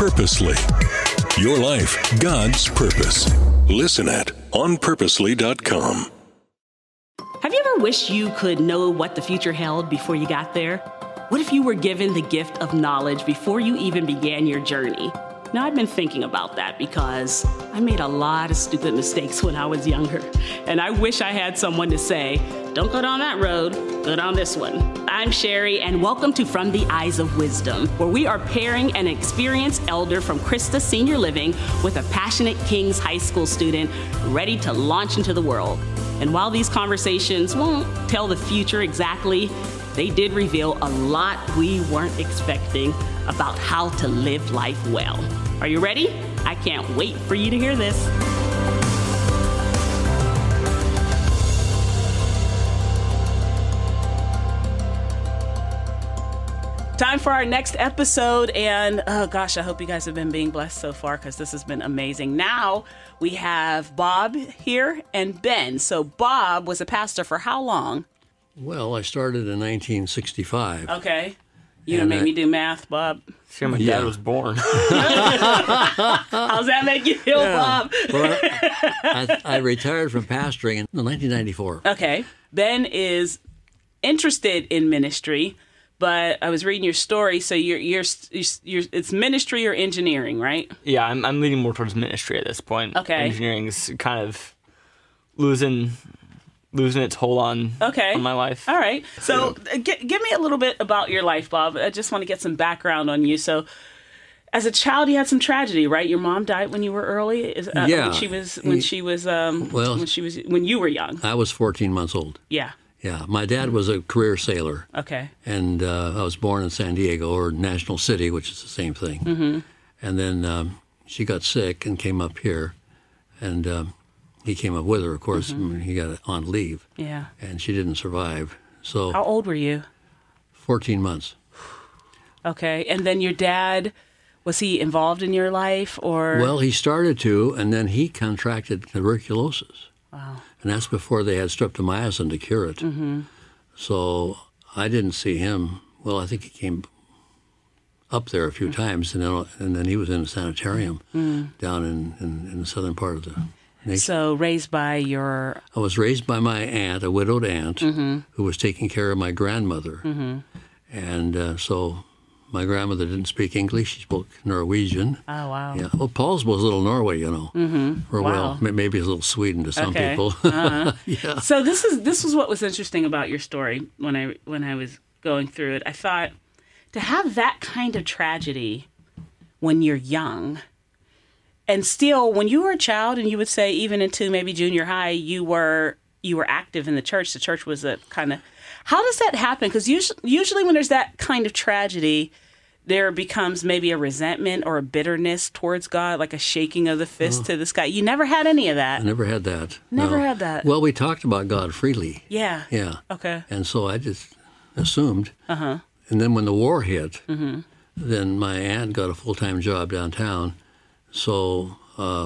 Purposely. Your life, God's purpose. Listen at onpurposely.com. Have you ever wished you could know what the future held before you got there? What if you were given the gift of knowledge before you even began your journey? Now, I've been thinking about that because I made a lot of stupid mistakes when I was younger. And I wish I had someone to say, don't go down that road, go down this one. I'm Sherry, and welcome to From the Eyes of Wisdom, where we are pairing an experienced elder from Christa Senior Living with a passionate King's High School student ready to launch into the world. And while these conversations won't tell the future exactly, they did reveal a lot we weren't expecting about how to live life well. Are you ready? I can't wait for you to hear this. Time for our next episode, and oh gosh, I hope you guys have been being blessed so far because this has been amazing. Now we have Bob here and Ben. So Bob was a pastor for how long? Well, I started in 1965. Okay. You gonna make me do math, Bob? Sure, my dad was born. How's that make you feel, Bob? Well, I retired from pastoring in 1994. Okay. Ben is interested in ministry, but I was reading your story, so you're it's ministry or engineering, right? Yeah, I'm leaning more towards ministry at this point. Okay. Engineering is kind of losing its hold on my life. All right. So give me a little bit about your life, Bob. I just want to get some background on you. So as a child, you had some tragedy, right? Your mom died when you were early. Yeah. When you were young. I was 14 months old. Yeah. Yeah. My dad was a career sailor. Okay. And I was born in San Diego, or National City, which is the same thing. Mm-hmm. And then she got sick and came up here, and he came up with her, of course. Mm-hmm. He got on leave. Yeah. And she didn't survive. So how old were you? 14 months. Okay. And then your dad, was he involved in your life, or? Well, he started to, and then he contracted tuberculosis. Wow. And that's before they had streptomycin to cure it. Mm-hmm. So I didn't see him. Well, I think he came up there a few times, and then he was in a sanitarium down in the southern part of the nation. So raised by your... I was raised by my aunt, a widowed aunt, who was taking care of my grandmother. Mm-hmm. And so my grandmother didn't speak English. She spoke Norwegian. Oh, wow. Yeah. Well, Paul's was a little Norway, you know. Mm-hmm. Or, wow. well, maybe it's a little Sweden to some people. Uh-huh. Yeah. So this is what was interesting about your story when I was going through it. I thought, to have that kind of tragedy when you're young... And still, when you were a child, and you would say even into maybe junior high, you were active in the church. The church was a kind of... How does that happen? Because usually when there's that kind of tragedy, there becomes maybe a resentment or a bitterness towards God, like a shaking of the fist to the sky. You never had any of that. I never had that. Never had that. Well, we talked about God freely. Yeah. Yeah. Okay. And so I just assumed. Uh-huh. And then when the war hit, then my aunt got a full-time job downtown. So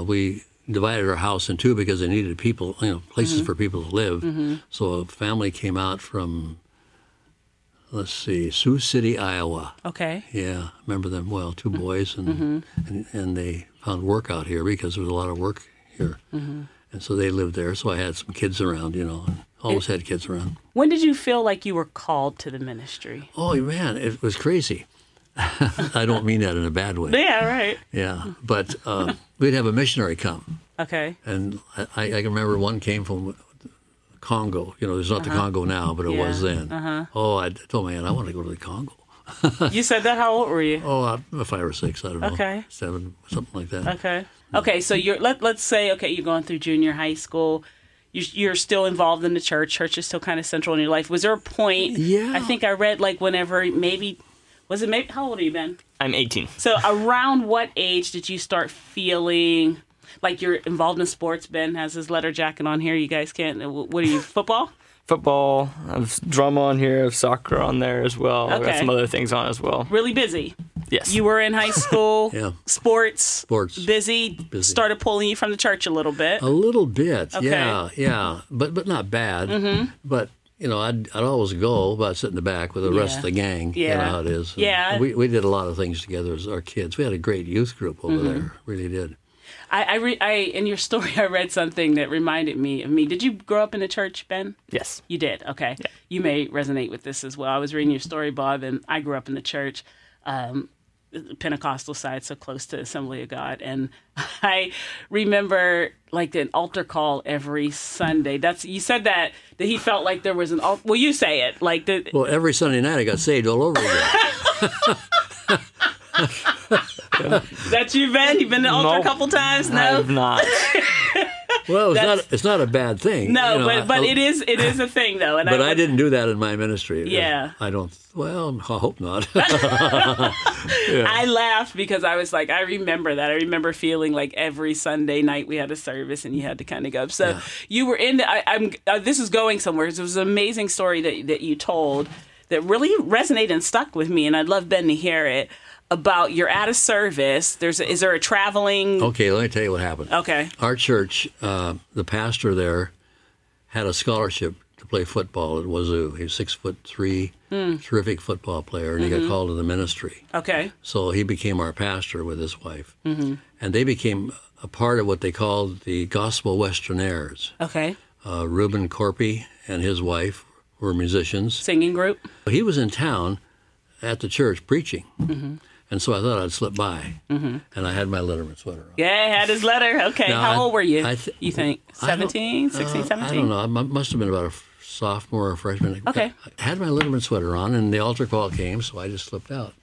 we divided our house in two because they needed people, places for people to live. Mm-hmm. So a family came out from, Sioux City, Iowa. Okay. Yeah, I remember them well. Two boys, and they found work out here because there was a lot of work here. Mm-hmm. And so they lived there. So I had some kids around, and always had kids around. When did you feel like you were called to the ministry? Oh, man, it was crazy. I don't mean that in a bad way. Yeah, right. Yeah, but we'd have a missionary come. Okay. And I can remember one came from Congo. There's not the Congo now, but it was then. Oh, I told my aunt, I want to go to the Congo. You said that? How old were you? Oh, 5 or 6, I don't know. Okay. 7, something like that. Okay, so let's say, you're going through junior high school. You're still involved in the church. Church is still kind of central in your life. Was there a point? Yeah. I think I read whenever maybe... Was it maybe? How old are you, Ben? I'm 18. So around what age did you start feeling like you're involved in sports? Ben has his letter jacket on here. You guys can't. What are you, football? Football. I have drama on here. I have soccer on there as well. I've got some other things on as well. Really busy. Yes. You were in high school. Yeah. Sports. Busy. Started pulling you from the church a little bit. A little bit. Okay. Yeah. But not bad. Mm-hmm. But I'd always go, but I'd sit in the back with the rest of the gang. Yeah. You know how it is. Yeah. We did a lot of things together as our kids. We had a great youth group over there. Really did. In your story, I read something that reminded me of me. Did you grow up in a church, Ben? Yes. You did? Okay. Yeah. You may resonate with this as well. I was reading your story, Bob, and I grew up in the church, Pentecostal side, so close to Assembly of God. And I remember like an altar call every Sunday. You said that he felt like there was an altar. Well, you say it. Well, every Sunday night I got saved all over again. That's you, Ben? You've been to the altar a couple times? No? I have not. Well, it's not a bad thing. No, but it is a thing, though. And but I didn't do that in my ministry. Yeah. I don't. Well, I hope not. I laughed because I was like, I remember that. I remember feeling like every Sunday night we had a service and you had to kind of go. So you were in this is going somewhere. It was an amazing story that you told that really resonated and stuck with me, and I'd love Ben to hear it. About you're at a service. Is there a traveling? Okay, let me tell you what happened. Okay. Our church, the pastor there, had a scholarship to play football at Wazoo. He was 6'3", terrific football player, and he got called to the ministry. Okay. So he became our pastor with his wife, and they became a part of what they called the Gospel Westernaires. Okay. Reuben Corpy and his wife were musicians. Singing group. He was in town at the church preaching. And so I thought I'd slip by, and I had my Letterman sweater on. Yeah, had his letter. Okay, now, how old were you? You think 17, 16, 17? I don't know. I must have been about a sophomore or freshman. Okay. I had my Letterman sweater on, and the altar call came, so I just slipped out.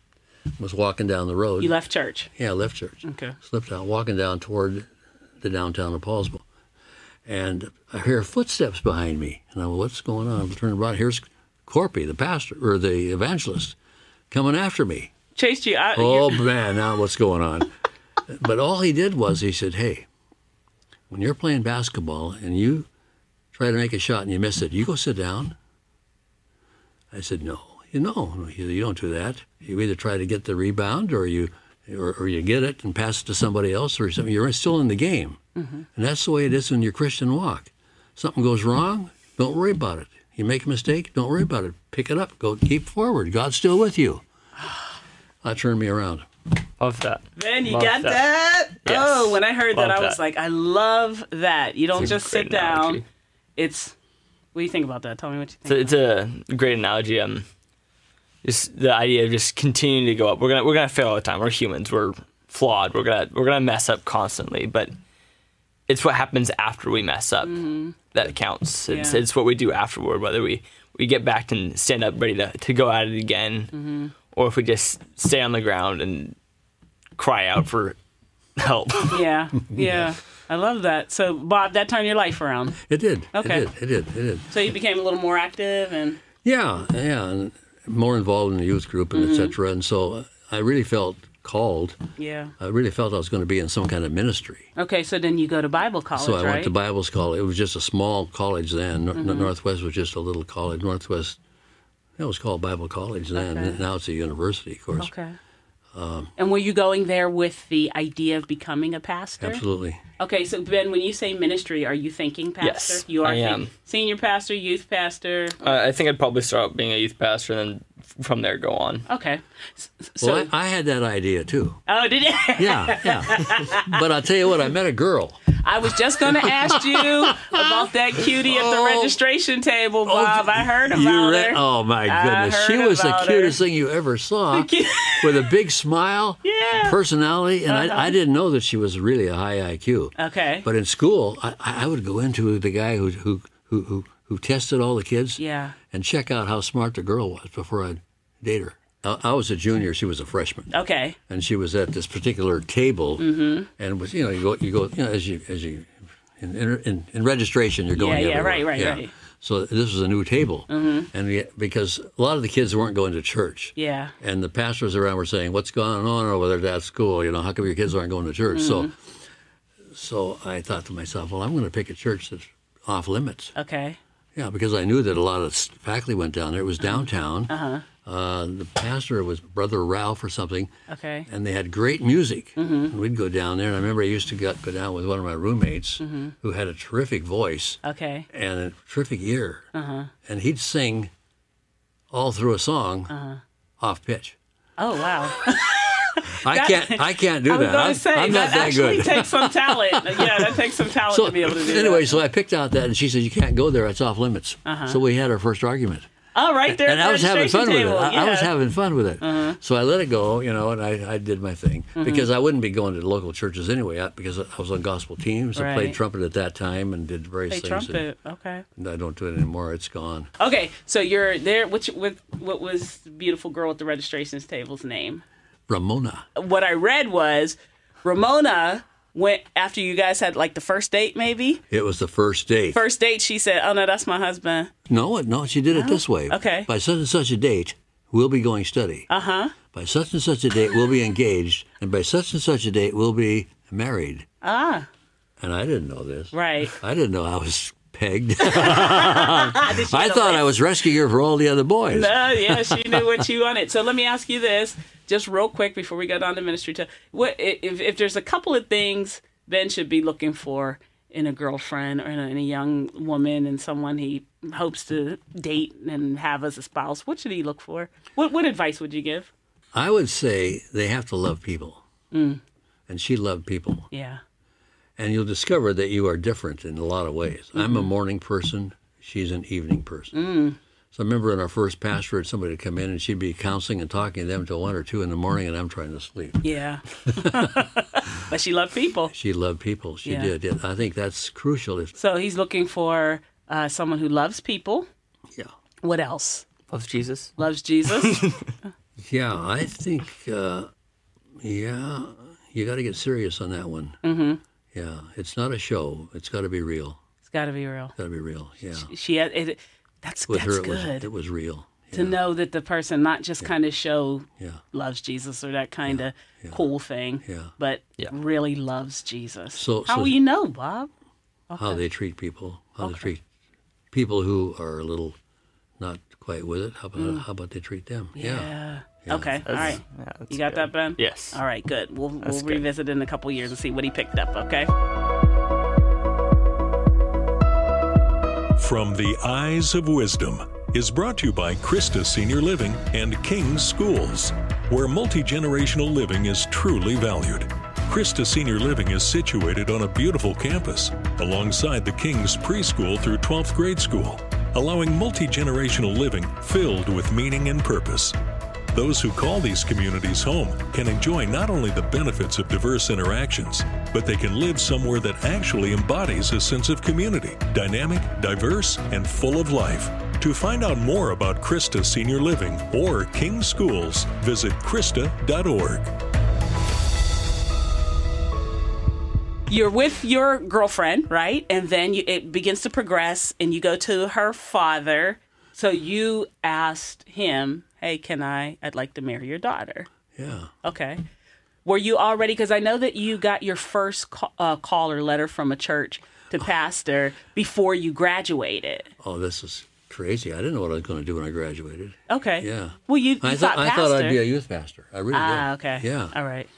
Was walking down the road. You left church? Yeah, I left church. Okay. Slipped out, walking down toward the downtown of Paulsville. And I hear footsteps behind me. And I went, what's going on? I turned around. Here's Corpy, the pastor, or the evangelist, coming after me. Chased you out. Oh, man, now what's going on? But all he did was he said, hey, when you're playing basketball and you try to make a shot and you miss it, you go sit down. I said, no. You don't do that. You either try to get the rebound or you get it and pass it to somebody else or something. You're still in the game. And that's the way it is in your Christian walk. Something goes wrong, don't worry about it. You make a mistake, don't worry about it. Pick it up, go keep forward. God's still with you. That turned me around. Love that. Man, you got that? Yes. Oh, when I heard that, Love I was like, I love that. You don't just sit down. Analogy. What do you think about that? Tell me what you think. It's a great analogy. Just the idea of just continuing to go up. We're gonna fail all the time. We're humans. We're flawed. We're gonna mess up constantly. But it's what happens after we mess up that counts. It's what we do afterward. Whether we get back and stand up ready to go at it again, or if we just stay on the ground and cry out for help. Yeah. I love that. So, Bob, that turned your life around. It did. Okay. It did. So you became a little more active and... Yeah, and more involved in the youth group and et cetera. And so I really felt called. Yeah. I really felt I was going to be in some kind of ministry. Okay, so then you go to Bible college, So I went to Bible college. It was just a small college then. Northwest was just a little college. Northwest, it was called Bible College then. Okay. And now it's a university, of course. Okay. And were you going there with the idea of becoming a pastor? Absolutely. Okay, so Ben, when you say ministry, are you thinking pastor? Yes, you are I am. Senior pastor, youth pastor? I think I'd probably start out being a youth pastor and then from there go on. Okay. So, Well, I had that idea too. oh, did you? Yeah. But I'll tell you what, I met a girl. I was just going to ask you about that cutie at the registration table, Bob. I heard about her. Oh, my goodness. She was the cutest thing you ever saw, with a big smile, personality, and I didn't know that she was really a high IQ. Okay. But in school, I would go into the guy who tested all the kids and check out how smart the girl was before I'd date her. I was a junior; she was a freshman. Okay. And she was at this particular table, and was you go as you in registration you're going everywhere. Right. So this was a new table, and because a lot of the kids weren't going to church, and the pastors around were saying, "What's going on over there at that school? How come your kids aren't going to church?" So I thought to myself, well, I'm going to pick a church that's off limits. Okay. Yeah, because I knew that a lot of faculty went down there. It was downtown. The pastor was Brother Ralph or something. Okay. And they had great music. And we'd go down there, and I remember I used to go down with one of my roommates who had a terrific voice Okay. and a terrific ear. And he'd sing all through a song off pitch. Oh, wow. I can't do I was that. going to say, I'm not that actually good. takes some talent. Yeah, that takes some talent So to be able to do anyway, that. so I picked out that, and she said, "You can't go there; it's off limits." So we had our first argument, Oh, right there. and at I the was having fun registration with it. table. I was Yeah. having fun with it. So I let it go, and I did my thing because I wouldn't be going to the local churches anyway because I was on gospel teams. I Right. played trumpet at that time and did various Play things. trumpet. Okay. And I don't do it anymore; it's gone. Okay, so you're there. What was the beautiful girl at the registrations table's name? Ramona. What I read was Ramona went after you guys had like the first date, maybe? It was the first date. First date, she said, "Oh no, that's my husband." No, she did it this way. Okay. By such and such a date, we'll be going steady. By such and such a date, we'll be engaged, and by such and such a date, we'll be married. Ah, And I didn't know this. right. I didn't know I was pegged. I thought I was rescuing her for all the other boys. No, yeah, she knew what you wanted. So let me ask you this, just real quick before we go down to ministry. What if there's a couple of things Ben should be looking for in a girlfriend or in a young woman and someone he hopes to date and have as a spouse? What should he look for? What advice would you give? I would say they have to love people. And she loved people. Yeah. And you'll discover that you are different in a lot of ways. I'm a morning person. She's an evening person. So I remember in our first pastorate, somebody would come in and she'd be counseling and talking to them till 1 or 2 in the morning, and I'm trying to sleep. Yeah. But she loved people. She loved people. She Yeah. did. Yeah, I think that's crucial. So he's looking for someone who loves people. Yeah. What else? Loves Jesus. Loves Jesus. Yeah, I think, you got to get serious on that one. Yeah, it's not a show. It's got to be real. It's got to be real. Got to be real. Yeah. She had it. That's With her, good. it was real. To know that the person not just kind of show Yeah. loves Jesus or that kind of cool thing, Yeah. but Yeah. really loves Jesus. So- How so- will you know, Bob? How they treat people. How they treat people who are a little not quite with it. How about they treat them? Yeah. Okay. All right. Yeah, that's You got good. that, Ben? Yes. All right. Good. We'll good. revisit in a couple years and see what he picked up. Okay. From the Eyes of Wisdom is brought to you by Christa Senior Living and King's Schools, where multi-generational living is truly valued. Christa Senior Living is situated on a beautiful campus alongside the King's preschool through 12th grade school, allowing multi-generational living filled with meaning and purpose. Those who call these communities home can enjoy not only the benefits of diverse interactions, but they can live somewhere that actually embodies a sense of community, dynamic, diverse, and full of life. To find out more about Christa Senior Living or King Schools, visit Christa.org. You're with your girlfriend, right? And then it begins to progress, and you go to her father. So you asked him, "Hey, I'd like to marry your daughter." Yeah. Okay. Were you already, because I know that you got your first call or letter from a church to pastor before you graduated. Oh, this is crazy. I didn't know what I was going to do when I graduated. Okay. Yeah. Well, you I thought thought pastor. I'd be a youth pastor. I really did. Okay. Yeah. All right.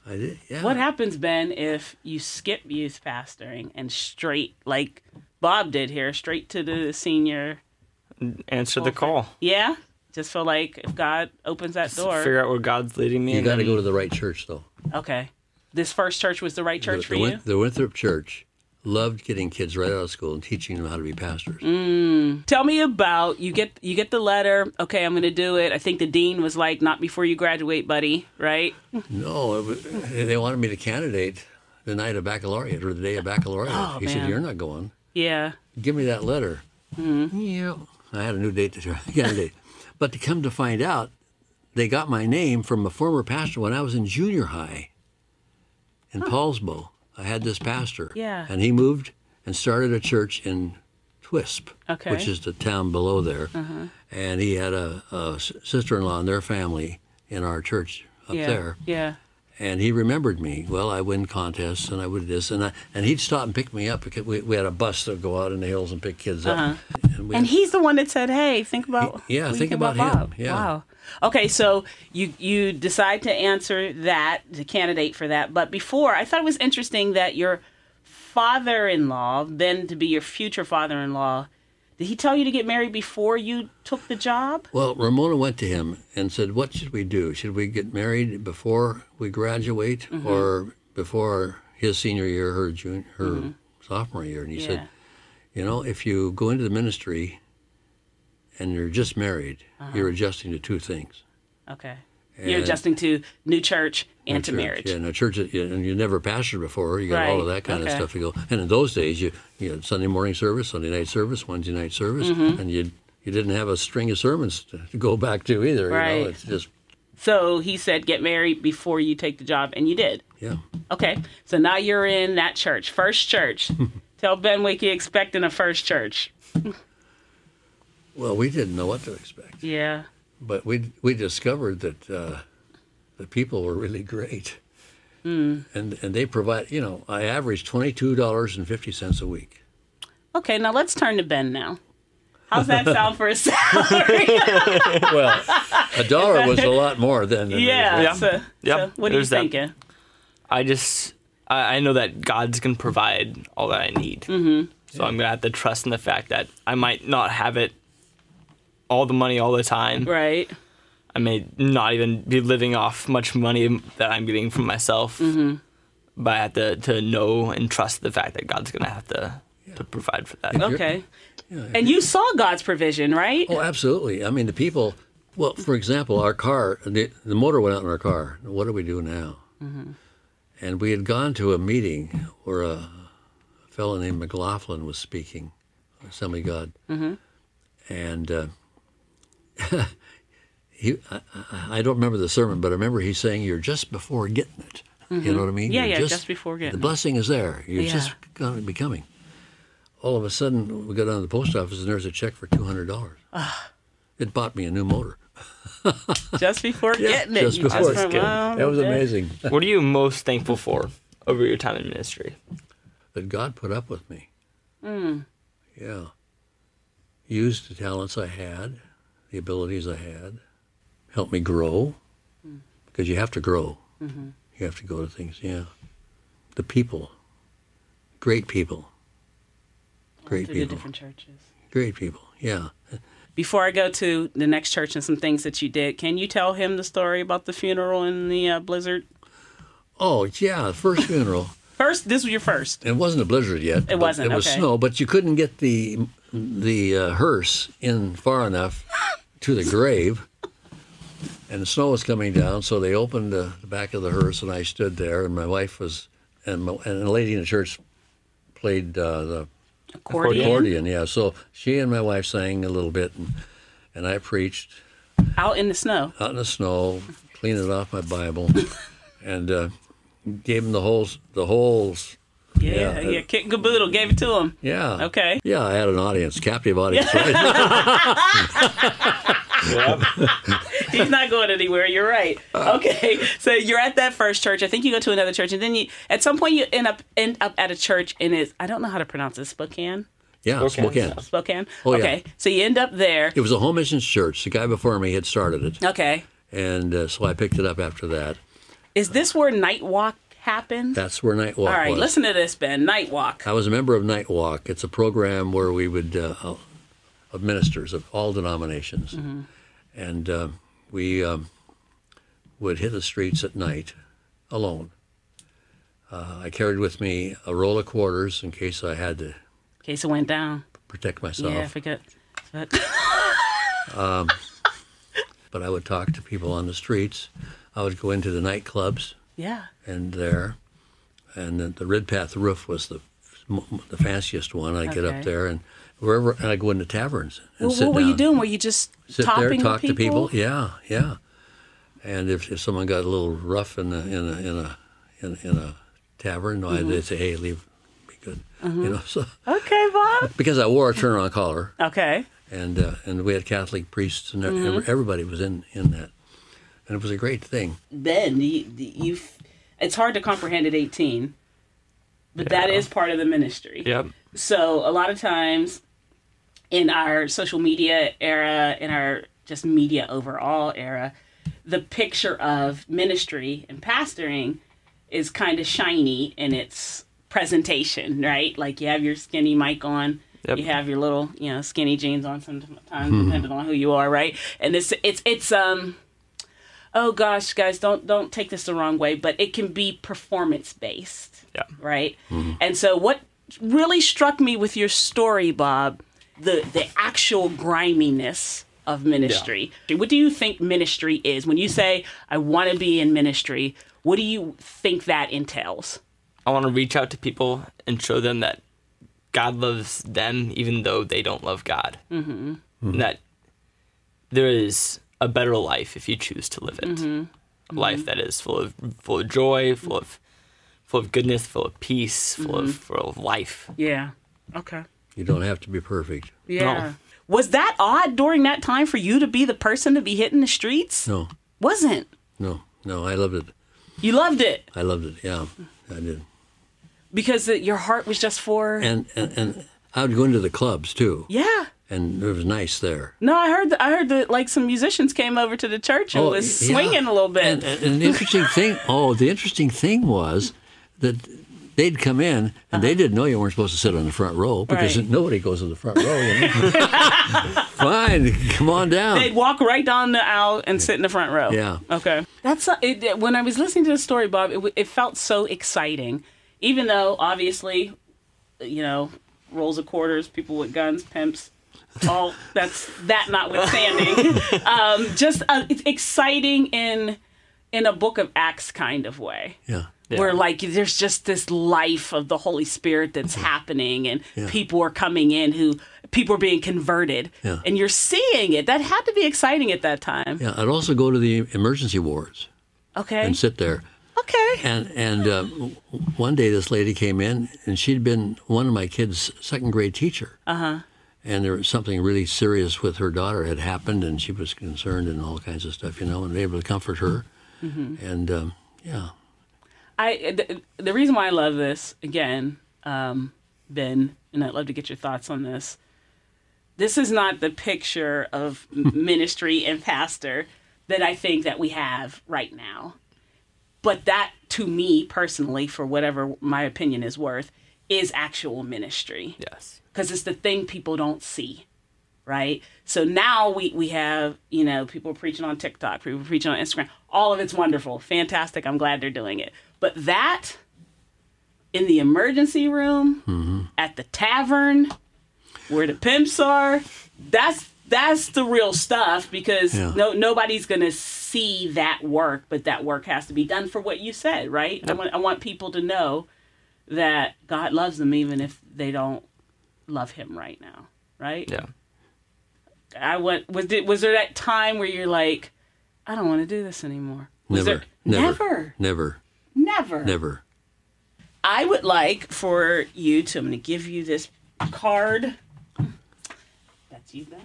I did. Yeah. What happens, Ben, if you skip youth pastoring and straight, like Bob did here, straight to the senior? Answer the call. Yeah? Just feel like if God opens that door. Figure out where God's leading me. You and got to then- go to the right church, though. Okay. This first church was the right church for you? The Winthrop Church loved getting kids right out of school and teaching them how to be pastors. Tell me about, you get the letter, okay, I'm going to do it. I think the dean was like, not before you graduate, buddy, right? No, they wanted me to candidate the night of baccalaureate or the day of baccalaureate. Oh, He man. said, "You're not going. Yeah. Give me that letter." Yeah. I had a new date to candidate. But to come to find out, they got my name from a former pastor when I was in junior high in Paulsbo. I had this pastor. Yeah. And he moved and started a church in Twisp, Okay. which is the town below there. And he had a sister-in-law and their family in our church up Yeah. there. Yeah. And he remembered me. Well, I win contests, and I would this, and he'd stop and pick me up because we had a bus that would go out in the hills and pick kids up. And he's the one that said, "Hey, think about think about him." Bob. Yeah. Wow. Okay, so you decide to answer that, the candidate for that. But before, I thought it was interesting that your father-in-law, then to be your future father-in-law, did he tell you to get married before you took the job? Well, Ramona went to him and said, "What should we do? Should we get married before we graduate, or before his senior year, her sophomore year?" And he said, "You know, if you go into the ministry and you're just married, you're adjusting to two things." Okay. You're adjusting to new church and to marriage. Yeah, no church, and you never pastored before. You got all of that kind of stuff to go. And in those days, you had Sunday morning service, Sunday night service, Wednesday night service, and you didn't have a string of sermons to go back to either. Right. You know, it's just. So he said, get married before you take the job, and you did. Yeah. Okay. So now you're in that church, First Church. Tell Ben what you expect in a First Church. Well, we didn't know what to expect. Yeah. But we discovered that the people were really great, and they provide. You know, I averaged $22.50 a week. Okay, now let's turn to Ben now. How's that sound for a salary? Well, $1 was a lot more than. Yeah. So what are you thinking? I know that God's gonna provide all that I need. Mm-hmm. So I'm gonna have to trust in the fact that I might not have it. All the money all the time. Right. I may not even be living off much money that I'm getting from myself. Mm-hmm. But I have to know and trust the fact that God's going to have to provide for that. Okay. And you saw God's provision, right? Oh, absolutely. I mean, the people, well, for example, our car, the motor went out in our car. What do we do now? Mm-hmm. And we had gone to a meeting where a fellow named McLaughlin was speaking, Assembly of God. Mm-hmm. And I don't remember the sermon, but I remember he saying, "You're just before getting it." Mm-hmm. You know what I mean? Yeah, just before getting it. The blessing is there. You're just going to be coming. All of a sudden, we go down to the post office, and there's a check for $200. It bought me a new motor. Just before getting it. Just before. That was amazing. What are you most thankful for over your time in ministry? That God put up with me. Yeah. Used the talents I had, the abilities I had, helped me grow, because you have to grow. Mm-hmm. You have to go to things, The people, great people. Great people. The different churches. Great people, yeah. Before I go to the next church and some things that you did, can you tell him the story about the funeral and the blizzard? Oh, yeah, the first funeral. This was your first? It wasn't a blizzard yet. It wasn't, It was snow, but you couldn't get the hearse in far enough to the grave, and the snow was coming down, so they opened the back of the hearse, and I stood there, and my wife was, and a lady in the church played the accordion. Yeah, so she and my wife sang a little bit, and I preached. Out in the snow? Out in the snow, cleaning it off my Bible, and gave him the holes. Yeah, Kit and Caboodle gave it to him. Yeah. Okay. Yeah, I had an audience, captive audience. Right? He's not going anywhere. You're right. Okay, so you're at that first church. I think you go to another church, and then at some point you end up at a church in I don't know how to pronounce it, Spokane. Yeah, Spokane. Spokane. Oh, okay, so you end up there. It was a home missions church. The guy before me had started it. Okay. And so I picked it up after that. Is this where Night Walk happened? That's where Night Walk was. All right, listen to this, Ben. Night Walk. I was a member of Night Walk. It's a program where we would, of ministers of all denominations, and we would hit the streets at night alone. I carried with me a roll of quarters in case I had to. In case it went down. Protect myself. Yeah, I forget. But I would talk to people on the streets. I would go into the nightclubs. Yeah. And the Ridpath roof was the fanciest one. I'd get up there and wherever, and I'd go into taverns and sit down. What were you doing? Were you just sit there, talk to people? Yeah, yeah. And if someone got a little rough in a tavern, they'd say, "Hey, leave, be good," So okay, Bob. Because I wore a turn-on collar. Okay. And we had Catholic priests, and everybody was in that. And it was a great thing. Ben, you It's hard to comprehend at 18, but that is part of the ministry. Yep. So a lot of times in our social media era, in our just media overall era, the picture of ministry and pastoring is kind of shiny in its presentation, right? Like you have your skinny mic on, you have your little, skinny jeans on sometimes, depending on who you are, right? And it's oh gosh, guys, don't take this the wrong way, but it can be performance based, right? And so what really struck me with your story, Bob, the actual griminess of ministry. Yeah. What do you think ministry is? When you say, I want to be in ministry, what do you think that entails? I want to reach out to people and show them that God loves them even though they don't love God. Mm-hmm. And that there is a better life if you choose to live it. A life that is full of joy, full of goodness, full of peace, full of life. Yeah. Okay. You don't have to be perfect. Yeah. No. Was that odd during that time for you to be the person to be hitting the streets? No. Wasn't? No, I loved it. You loved it? I loved it, yeah. I did. Because your heart was just for... And I would go into the clubs, too. Yeah. And it was nice there. No, I heard that like some musicians came over to the church and was swinging a little bit. And the interesting thing was that they'd come in and they didn't know you weren't supposed to sit on the front row because nobody goes to the front row. Fine, come on down. They'd walk right down the aisle and sit in the front row. Yeah. Okay. That's when I was listening to the story, Bob, it felt so exciting, even though obviously, rolls of quarters, people with guns, pimps. All that notwithstanding, it's exciting in a Book of Acts kind of way. Yeah. Where like there's just this life of the Holy Spirit that's happening, and people are coming in people are being converted, and you're seeing it. That had to be exciting at that time. Yeah, I'd also go to the emergency wards. Okay. And sit there. Okay. And one day this lady came in, and she'd been one of my kids' second grade teacher. Uh-huh. And there was something really serious with her daughter had happened, and she was concerned and all kinds of stuff, and able to comfort her. Mm-hmm. And, the reason why I love this, again, Ben, and I'd love to get your thoughts on this. This is not the picture of ministry and pastor that I think that we have right now. But that, to me personally, for whatever my opinion is worth, is actual ministry. Yes. Because it's the thing people don't see, right? So now we have, people preaching on TikTok, people preaching on Instagram. All of it's wonderful, fantastic. I'm glad they're doing it. But that, in the emergency room, at the tavern, where the pimps are, that's the real stuff, because nobody's going to see that work, but that work has to be done for what you said, right? I want people to know that God loves them even if they don't love him right now, right? Yeah. Was there that time where you're like, I don't want to do this anymore? Never. I would like for you to, I'm going to give you this card. That's you, Ben.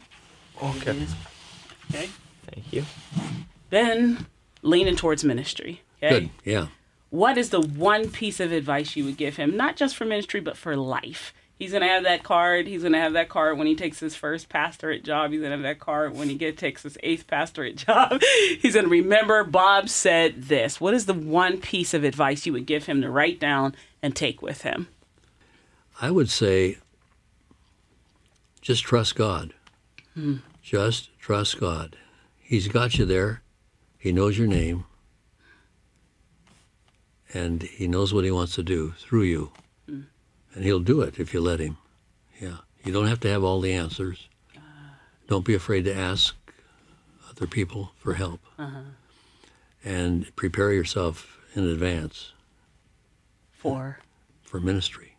Okay. Okay. Thank you. Ben, leaning towards ministry. Okay? Good, yeah. What is the one piece of advice you would give him, not just for ministry, but for life? He's going to have that card. He's going to have that card when he takes his first pastorate job. He's going to have that card when he takes his 8th pastorate job. He's going to remember Bob said this. What is the one piece of advice you would give him to write down and take with him? I would say just trust God. Just trust God. He's got you there. He knows your name. And he knows what he wants to do through you. And he'll do it if you let him. Yeah. You don't have to have all the answers. Don't be afraid to ask other people for help. And prepare yourself in advance. For ministry.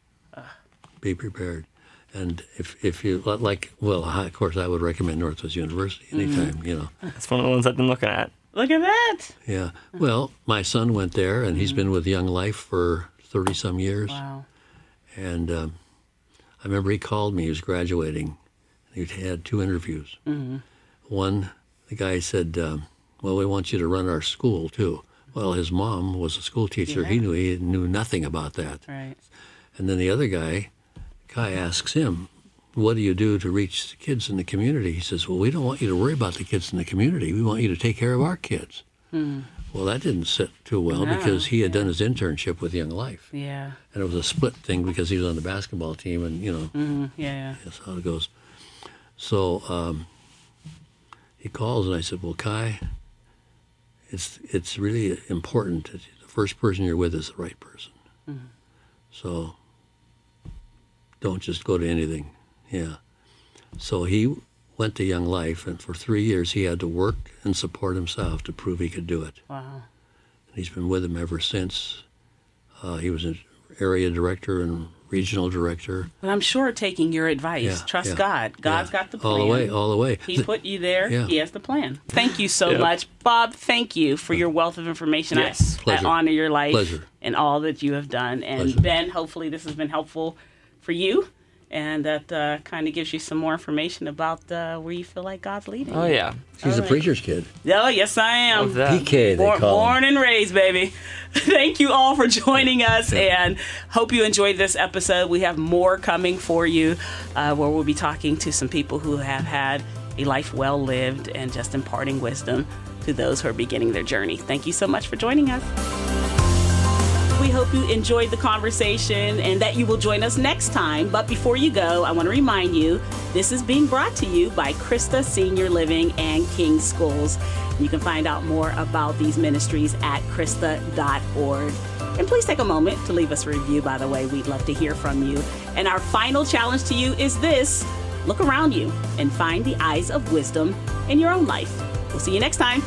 Be prepared. And if you like, of course, I would recommend Northwest University anytime, That's one of the ones I've been looking at. Look at that. Yeah. Well, my son went there, and he's been with Young Life for 30-some years. Wow. And I remember he called me. He was graduating. He'd had 2 interviews. One, the guy said, well, we want you to run our school, too. Well, his mom was a school teacher. Yeah. He knew nothing about that. Right. And then the other guy, Kai, asks him, what do you do to reach the kids in the community? He says, well, we don't want you to worry about the kids in the community. We want you to take care of our kids. Well, that didn't sit too well because he had done his internship with Young Life. Yeah. And it was a split thing because he was on the basketball team and, Yeah. that's how it goes. So he calls and I said, well, Kai, it's really important that the first person you're with is the right person. So don't just go to anything. Yeah. So he went to Young Life, and for 3 years he had to work and support himself to prove he could do it. Wow. And he's been with him ever since. He was an area director and regional director. But I'm sure taking your advice, Yeah, trust yeah, God. God's got the plan. All the way. He put you there. Yeah. He has the plan. Thank you so much. Bob, thank you for your wealth of information. Yes. I Pleasure. honor your life Pleasure. and all that you have done. And Pleasure. Ben, hopefully this has been helpful for you. And that kind of gives you some more information about where you feel like God's leading. Oh, yeah. He's a preacher's kid. Oh, yes, I am. Love that. PK, they call him. Born and raised, baby. Thank you all for joining us, and hope you enjoyed this episode. We have more coming for you, where we'll be talking to some people who have had a life well lived and just imparting wisdom to those who are beginning their journey. Thank you so much for joining us. We hope you enjoyed the conversation and that you will join us next time. But before you go, I want to remind you, this is being brought to you by Christa Senior Living and King Schools. You can find out more about these ministries at Christa.org. And please take a moment to leave us a review, by the way. We'd love to hear from you. And our final challenge to you is this: look around you and find the eyes of wisdom in your own life. We'll see you next time.